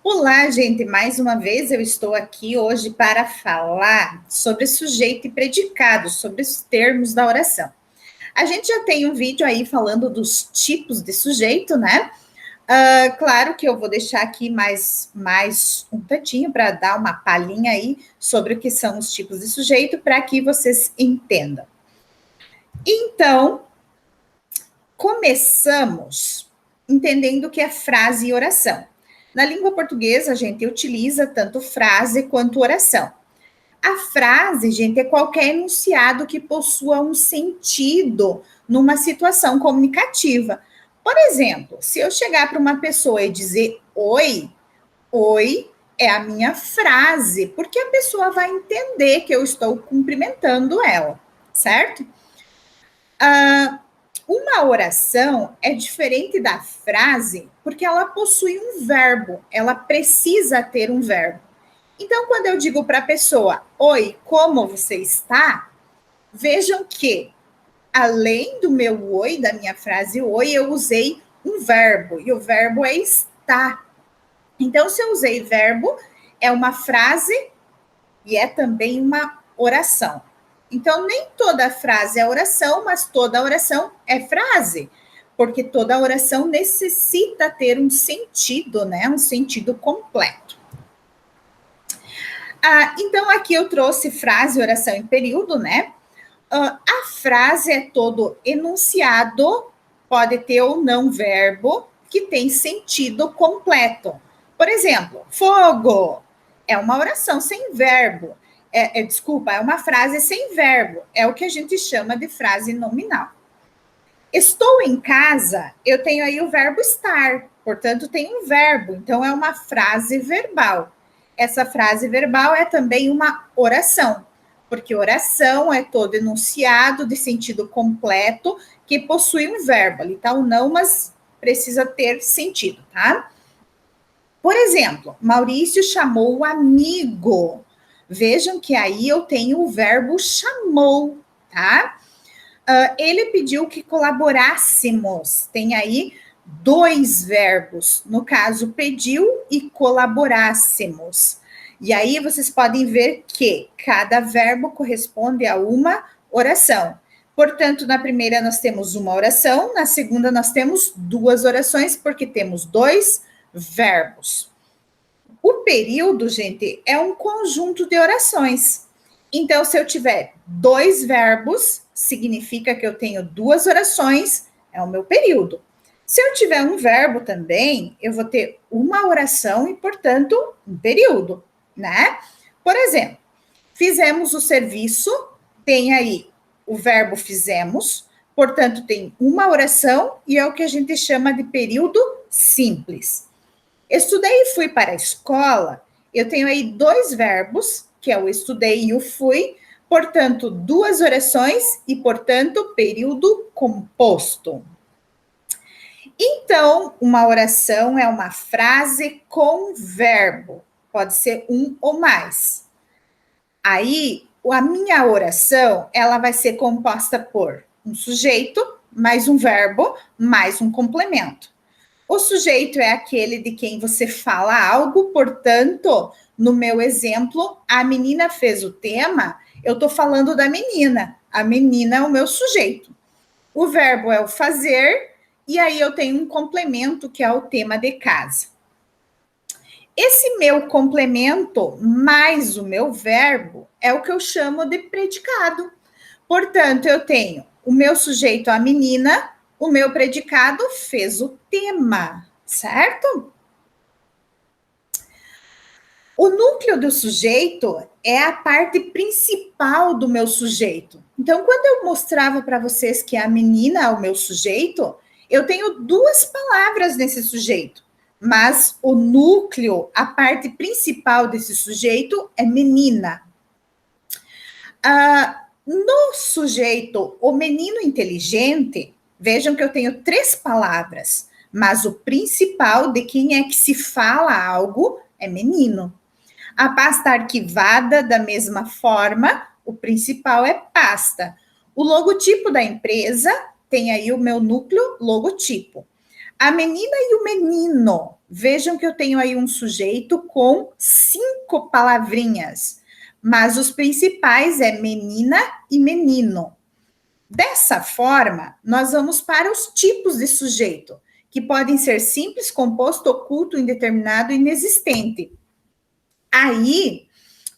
Olá, gente, mais uma vez eu estou aqui hoje para falar sobre sujeito e predicado, sobre os termos da oração. A gente já tem um vídeo aí falando dos tipos de sujeito, né? Claro que eu vou deixar aqui mais um tantinho para dar uma palhinha aí sobre o que são os tipos de sujeito, para que vocês entendam. Então, começamos entendendo o que é frase e oração. Na língua portuguesa, a gente utiliza tanto frase quanto oração. A frase, gente, é qualquer enunciado que possua um sentido numa situação comunicativa. Por exemplo, se eu chegar para uma pessoa e dizer oi, oi é a minha frase, porque a pessoa vai entender que eu estou cumprimentando ela, certo? Uma oração é diferente da frase porque ela possui um verbo, ela precisa ter um verbo. Então, quando eu digo para a pessoa, oi, como você está? Vejam que, além do meu oi, da minha frase oi, eu usei um verbo, e o verbo é está. Então, se eu usei verbo, é uma frase e é também uma oração. Então, nem toda frase é oração, mas toda oração é frase, porque toda oração necessita ter um sentido, né? Um sentido completo. Então, aqui eu trouxe frase, oração em período, né? A frase é todo enunciado, pode ter ou não verbo, que tem sentido completo. Por exemplo, fogo é uma oração sem verbo. Desculpa, é uma frase sem verbo. É o que a gente chama de frase nominal. Estou em casa, eu tenho aí o verbo estar, portanto, tem um verbo, então é uma frase verbal. Essa frase verbal é também uma oração, porque oração é todo enunciado de sentido completo que possui um verbo. Ali está o não, mas precisa ter sentido, tá? Por exemplo, Maurício chamou o amigo. Vejam que aí eu tenho o verbo chamou, tá? Ele pediu que colaborássemos. Tem aí dois verbos. No caso, pediu e colaborássemos. E aí vocês podem ver que cada verbo corresponde a uma oração. Portanto, na primeira nós temos uma oração, na segunda nós temos duas orações, porque temos dois verbos. O período, gente, é um conjunto de orações. Então, se eu tiver dois verbos, significa que eu tenho duas orações, é o meu período. Se eu tiver um verbo também, eu vou ter uma oração e, portanto, um período, né? Por exemplo, fizemos o serviço, tem aí o verbo fizemos, portanto, tem uma oração e é o que a gente chama de período simples. Estudei e fui para a escola, eu tenho aí dois verbos, que é o estudei e o fui, portanto, duas orações e, portanto, período composto. Então, uma oração é uma frase com verbo, pode ser um ou mais. Aí, a minha oração, ela vai ser composta por um sujeito, mais um verbo, mais um complemento. O sujeito é aquele de quem você fala algo, portanto, no meu exemplo, a menina fez o tema, eu estou falando da menina. A menina é o meu sujeito. O verbo é o fazer, e aí eu tenho um complemento que é o tema de casa. Esse meu complemento mais o meu verbo é o que eu chamo de predicado. Portanto, eu tenho o meu sujeito, a menina, o meu predicado fez o tema, certo? O núcleo do sujeito é a parte principal do meu sujeito. Então, quando eu mostrava para vocês que a menina é o meu sujeito, eu tenho duas palavras nesse sujeito, mas o núcleo, a parte principal desse sujeito é menina. No sujeito, o menino inteligente, vejam que eu tenho três palavras, mas o principal de quem é que se fala algo é menino. A pasta arquivada, da mesma forma, o principal é pasta. O logotipo da empresa tem aí o meu núcleo logotipo. A menina e o menino Vejam que eu tenho aí um sujeito com 5 palavrinhas, mas os principais é menina e menino. Dessa forma, nós vamos para os tipos de sujeito, que podem ser simples, composto, oculto, indeterminado e inexistente. Aí,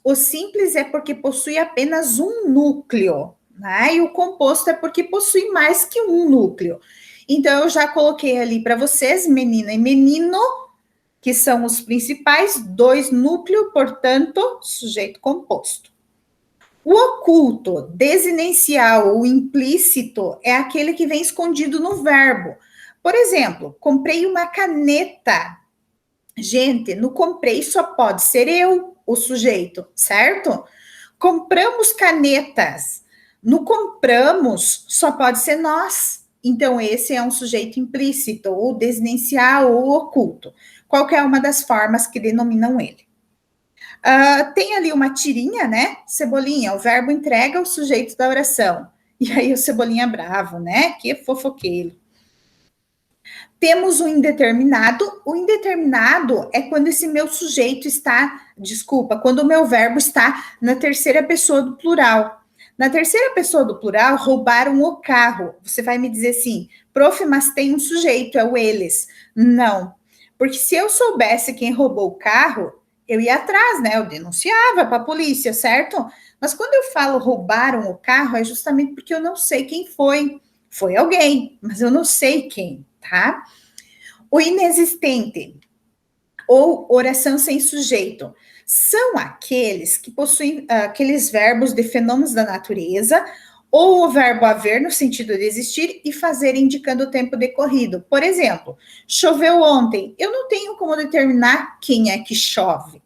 o simples é porque possui apenas um núcleo, né? E o composto é porque possui mais que um núcleo. Então, eu já coloquei ali para vocês, menina e menino, que são os principais, 2 núcleos, portanto, sujeito composto. O oculto, desinencial ou implícito, é aquele que vem escondido no verbo. Por exemplo, comprei uma caneta. Gente, no comprei só pode ser eu, o sujeito, certo? Compramos canetas. No compramos só pode ser nós. Então, esse é um sujeito implícito, ou desinencial, ou oculto. Qualquer uma das formas que denominam ele. Tem ali uma tirinha, né? Cebolinha, o verbo entrega o sujeito da oração. E aí o Cebolinha bravo, né? Que fofoqueiro. Temos o indeterminado. O indeterminado é quando esse meu sujeito está, quando o meu verbo está na terceira pessoa do plural. Na terceira pessoa do plural, roubaram o carro. Você vai me dizer assim, prof, mas tem um sujeito, é o eles. Não, porque se eu soubesse quem roubou o carro, eu ia atrás, né? Eu denunciava para a polícia, certo? Mas quando eu falo roubaram o carro, é justamente porque eu não sei quem foi. Foi alguém, mas eu não sei quem, tá? O inexistente, ou oração sem sujeito, são aqueles que possuem aqueles verbos de fenômenos da natureza, ou o verbo haver, no sentido de existir, e fazer, indicando o tempo decorrido. Por exemplo, choveu ontem. Eu não tenho como determinar quem é que chove.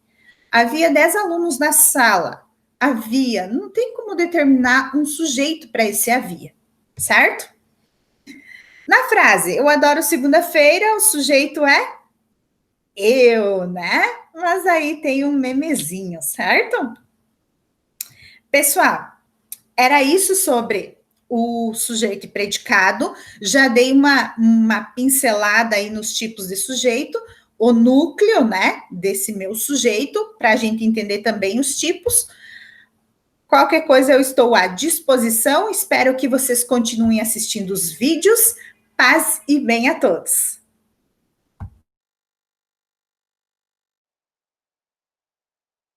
Havia 10 alunos na sala. Havia. Não tem como determinar um sujeito para esse havia, certo? Na frase, eu adoro segunda-feira, o sujeito é eu, né? Mas aí tem um memezinho, certo? Pessoal, era isso sobre o sujeito e predicado. Já dei uma pincelada aí nos tipos de sujeito, o núcleo, né, desse meu sujeito, para a gente entender também os tipos. Qualquer coisa eu estou à disposição. Espero que vocês continuem assistindo os vídeos. Paz e bem a todos.